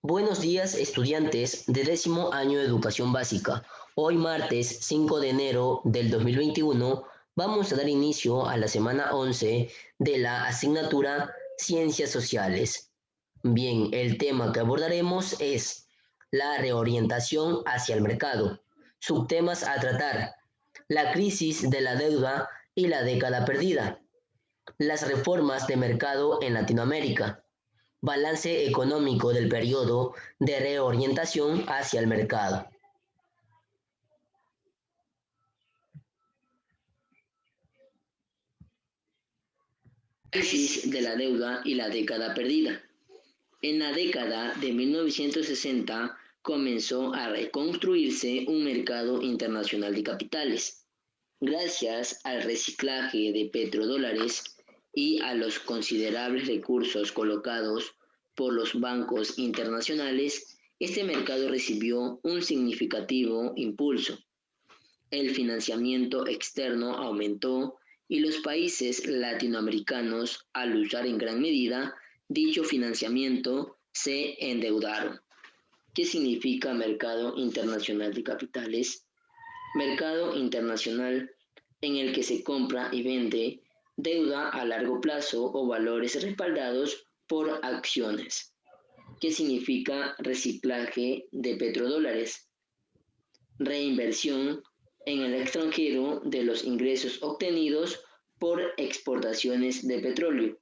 Buenos días, estudiantes de décimo año de educación básica. Hoy martes 5 de enero del 2021 vamos a dar inicio a la semana 11 de la asignatura Ciencias Sociales. Bien, el tema que abordaremos es la reorientación hacia el mercado. Subtemas a tratar: la crisis de la deuda y la década perdida, las reformas de mercado en Latinoamérica, balance económico del periodo de reorientación hacia el mercado. Crisis de la deuda y la década perdida. En la década de 1960 comenzó a reconstruirse un mercado internacional de capitales. Gracias al reciclaje de petrodólares y a los considerables recursos colocados por los bancos internacionales, este mercado recibió un significativo impulso. El financiamiento externo aumentó y los países latinoamericanos, al usar en gran medida dicho financiamiento, se endeudaron. ¿Qué significa mercado internacional de capitales? Mercado internacional en el que se compra y vende deuda a largo plazo o valores respaldados por acciones. ¿Qué significa reciclaje de petrodólares? Reinversión en el extranjero de los ingresos obtenidos por exportaciones de petróleo.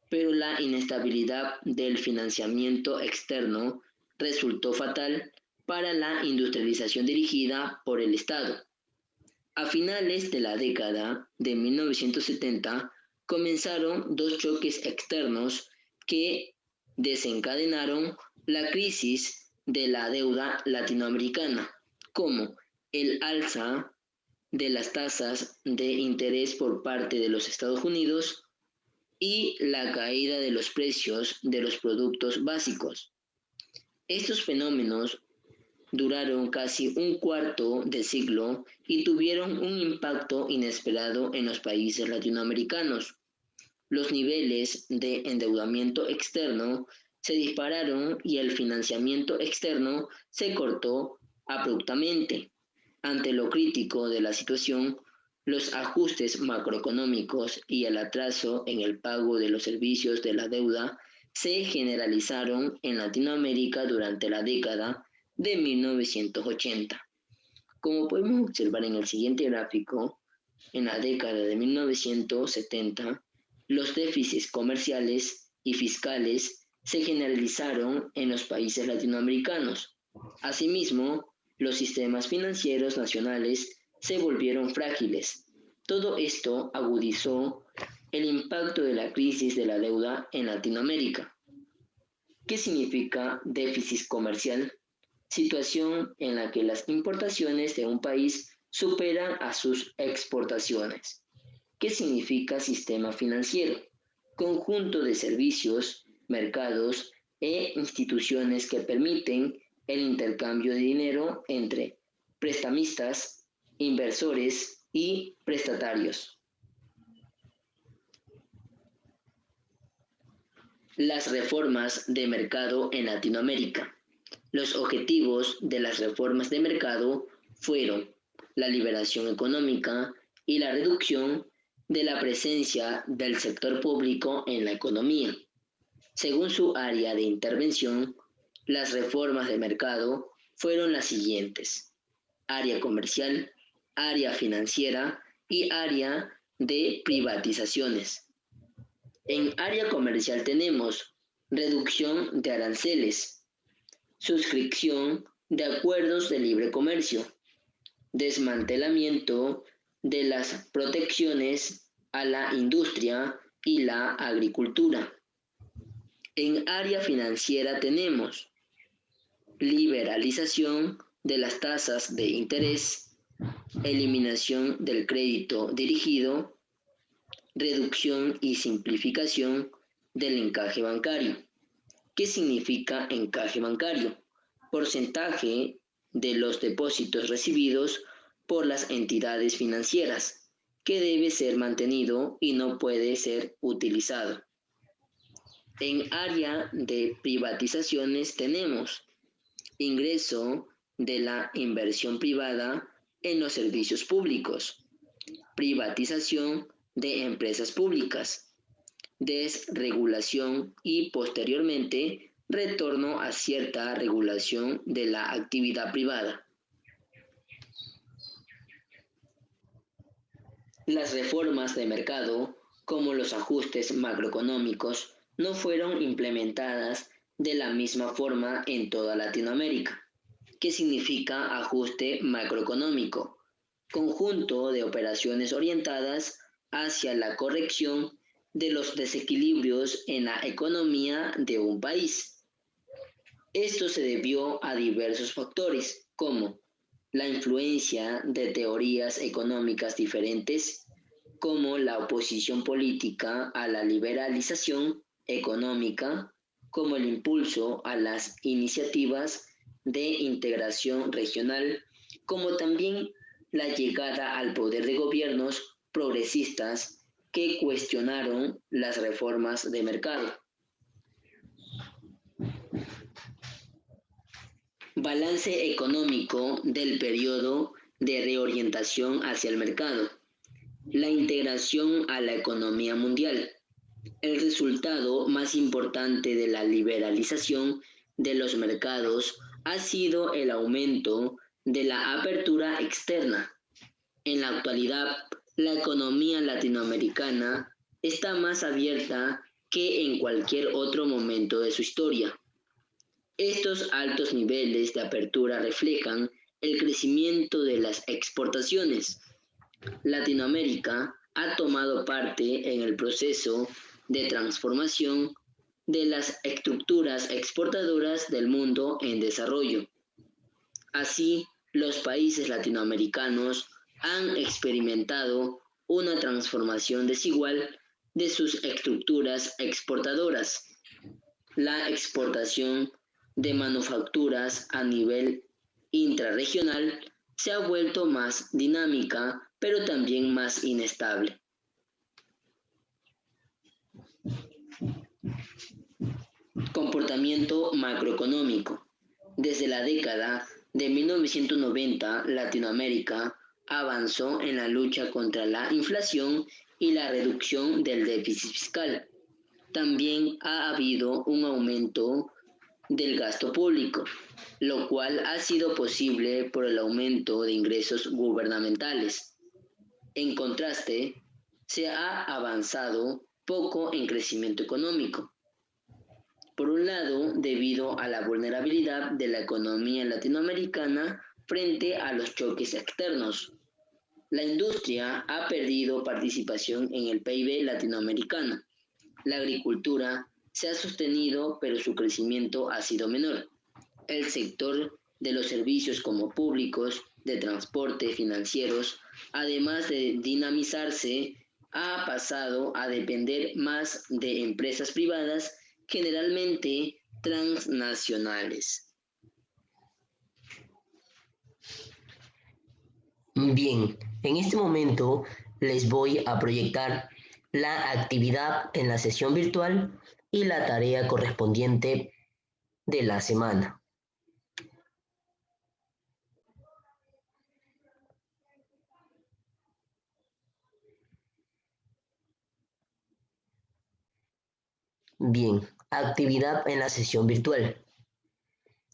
Pero la inestabilidad del financiamiento externo resultó fatal para la industrialización dirigida por el Estado. A finales de la década de 1970 comenzaron dos choques externos que desencadenaron la crisis de la deuda latinoamericana, como el alza de las tasas de interés por parte de los Estados Unidos y la caída de los precios de los productos básicos. Estos fenómenos duraron casi un cuarto de siglo y tuvieron un impacto inesperado en los países latinoamericanos. Los niveles de endeudamiento externo se dispararon y el financiamiento externo se cortó abruptamente. Ante lo crítico de la situación, los ajustes macroeconómicos y el atraso en el pago de los servicios de la deuda se generalizaron en Latinoamérica durante la década de 1980. Como podemos observar en el siguiente gráfico, en la década de 1970, los déficits comerciales y fiscales se generalizaron en los países latinoamericanos. Asimismo, los sistemas financieros nacionales se volvieron frágiles. Todo esto agudizó el impacto de la crisis de la deuda en Latinoamérica. ¿Qué significa déficit comercial? Situación en la que las importaciones de un país superan a sus exportaciones. ¿Qué significa sistema financiero? Conjunto de servicios, mercados e instituciones que permiten el intercambio de dinero entre prestamistas, inversores y prestatarios. Las reformas de mercado en Latinoamérica. Los objetivos de las reformas de mercado fueron la liberación económica y la reducción de la presencia del sector público en la economía. Según su área de intervención, las reformas de mercado fueron las siguientes: área comercial, área financiera y área de privatizaciones. En área comercial tenemos reducción de aranceles, suscripción de acuerdos de libre comercio, desmantelamiento de las protecciones a la industria y la agricultura. En área financiera tenemos liberalización de las tasas de interés, eliminación del crédito dirigido, reducción y simplificación del encaje bancario. ¿Qué significa encaje bancario? Porcentaje de los depósitos recibidos por las entidades financieras, que debe ser mantenido y no puede ser utilizado. En área de privatizaciones tenemos ingreso de la inversión privada en los servicios públicos, privatización de empresas públicas, desregulación y posteriormente retorno a cierta regulación de la actividad privada. Las reformas de mercado, como los ajustes macroeconómicos, no fueron implementadas de la misma forma en toda Latinoamérica. ¿Qué significa ajuste macroeconómico? Conjunto de operaciones orientadas hacia la corrección de los desequilibrios en la economía de un país. Esto se debió a diversos factores, como la influencia de teorías económicas diferentes, como la oposición política a la liberalización económica, como el impulso a las iniciativas de integración regional, como también la llegada al poder de gobiernos progresistas que cuestionaron las reformas de mercado. Balance económico del periodo de reorientación hacia el mercado. La integración a la economía mundial. El resultado más importante de la liberalización de los mercados ha sido el aumento de la apertura externa. En la actualidad, la economía latinoamericana está más abierta que en cualquier otro momento de su historia. Estos altos niveles de apertura reflejan el crecimiento de las exportaciones. Latinoamérica ha tomado parte en el proceso de transformación de las estructuras exportadoras del mundo en desarrollo. Así, los países latinoamericanos han experimentado una transformación desigual de sus estructuras exportadoras. La exportación de manufacturas a nivel intrarregional se ha vuelto más dinámica, pero también más inestable. Comportamiento macroeconómico. Desde la década de 1990, Latinoamérica avanzó en la lucha contra la inflación y la reducción del déficit fiscal. También ha habido un aumento del gasto público, lo cual ha sido posible por el aumento de ingresos gubernamentales. En contraste, se ha avanzado poco en crecimiento económico. Por un lado, debido a la vulnerabilidad de la economía latinoamericana frente a los choques externos. La industria ha perdido participación en el PIB latinoamericano. La agricultura se ha sostenido, pero su crecimiento ha sido menor. El sector de los servicios como públicos, de transporte, financieros, además de dinamizarse, ha pasado a depender más de empresas privadas, generalmente transnacionales. Bien, en este momento les voy a proyectar la actividad en la sesión virtual y la tarea correspondiente de la semana. Bien, actividad en la sesión virtual.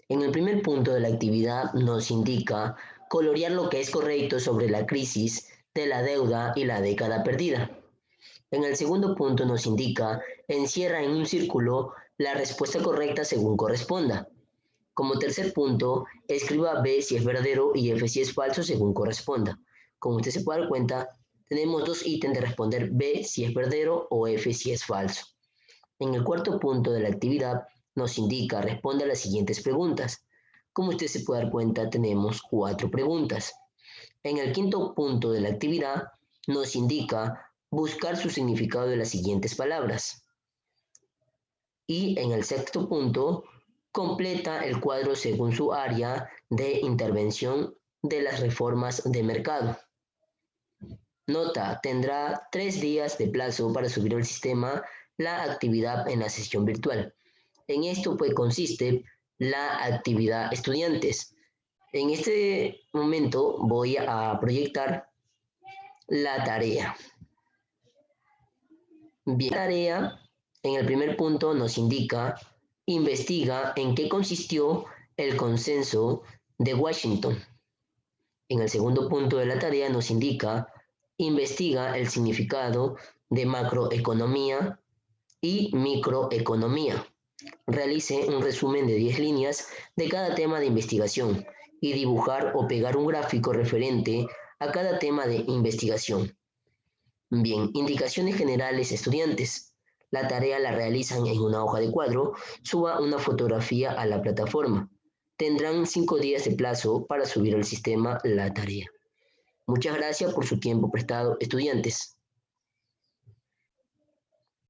En el primer punto de la actividad nos indica colorear lo que es correcto sobre la crisis de la deuda y la década perdida. En el segundo punto nos indica encierra en un círculo la respuesta correcta según corresponda. Como tercer punto, escriba B si es verdadero y F si es falso según corresponda. Como usted se puede dar cuenta, tenemos dos ítems de responder B si es verdadero o F si es falso. En el cuarto punto de la actividad nos indica responde a las siguientes preguntas. Como usted se puede dar cuenta, tenemos 4 preguntas. En el quinto punto de la actividad nos indica buscar su significado de las siguientes palabras. Y en el sexto punto, completa el cuadro según su área de intervención de las reformas de mercado. Nota, tendrá 3 días de plazo para subir al sistema la actividad en la sesión virtual. En esto pues consiste la actividad estudiantes. En este momento voy a proyectar la tarea. Bien, la tarea en el primer punto nos indica, investiga en qué consistió el consenso de Washington. En el segundo punto de la tarea nos indica, investiga el significado de macroeconomía y microeconomía. Realice un resumen de 10 líneas de cada tema de investigación y dibujar o pegar un gráfico referente a cada tema de investigación. Bien, indicaciones generales estudiantes. La tarea la realizan en una hoja de cuadro, suba una fotografía a la plataforma. Tendrán 5 días de plazo para subir al sistema la tarea. Muchas gracias por su tiempo prestado, estudiantes.